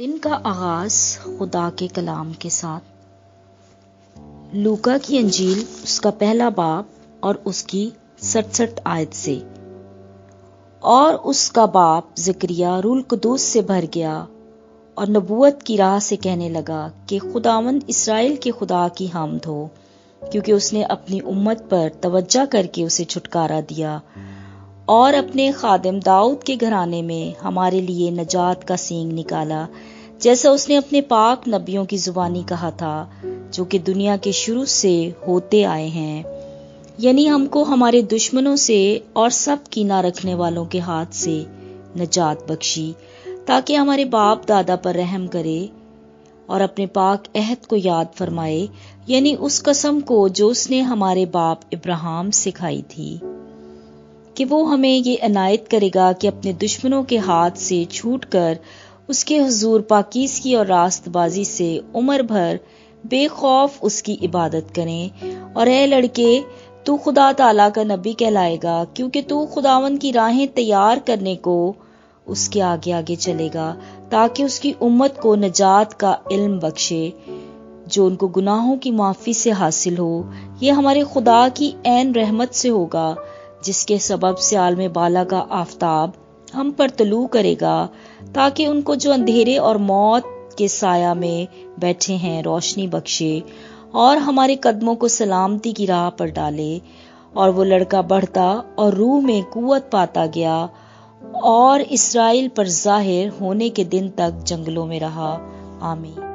دن کا آغاز خدا کے کلام کے ساتھ۔ لوکا کی انجیل اس کا پہلا باب اور اس کی 67 آیت سے۔ اور اس کا باپ زکریا روح القدس سے بھر گیا اور نبوت کی راہ سے کہنے لگا کہ خداوند اسرائیل کے خدا کی حمد ہو، کیونکہ اس نے اپنی امت پر توجہ کر کے اسے چھٹکارا دیا اور اپنے خادم داؤد کے گھرانے میں ہمارے لیے نجات کا سینگ نکالا، جیسا اس نے اپنے پاک نبیوں کی زبانی کہا تھا، جو کہ دنیا کے شروع سے ہوتے آئے ہیں، یعنی ہم کو ہمارے دشمنوں سے اور سب کینہ رکھنے والوں کے ہاتھ سے نجات بخشی، تاکہ ہمارے باپ دادا پر رحم کرے اور اپنے پاک عہد کو یاد فرمائے، یعنی اس قسم کو جو اس نے ہمارے باپ ابراہیم سے کھائی تھی، کہ وہ ہمیں یہ عنایت کرے گا کہ اپنے دشمنوں کے ہاتھ سے چھوٹ کر اس کے حضور پاکیزگی اور راست بازی سے عمر بھر بے خوف اس کی عبادت کریں۔ اور اے لڑکے، تو خدا تعالیٰ کا نبی کہلائے گا، کیونکہ تو خداوند کی راہیں تیار کرنے کو اس کے آگے آگے چلے گا، تاکہ اس کی امت کو نجات کا علم بخشے، جو ان کو گناہوں کی معافی سے حاصل ہو۔ یہ ہمارے خدا کی عین رحمت سے ہوگا، جس کے سبب سے عالم بالا کا آفتاب ہم پر طلوع کرے گا، تاکہ ان کو جو اندھیرے اور موت کے سایہ میں بیٹھے ہیں روشنی بخشے اور ہمارے قدموں کو سلامتی کی راہ پر ڈالے۔ اور وہ لڑکا بڑھتا اور روح میں قوت پاتا گیا اور اسرائیل پر ظاہر ہونے کے دن تک جنگلوں میں رہا۔ آمین۔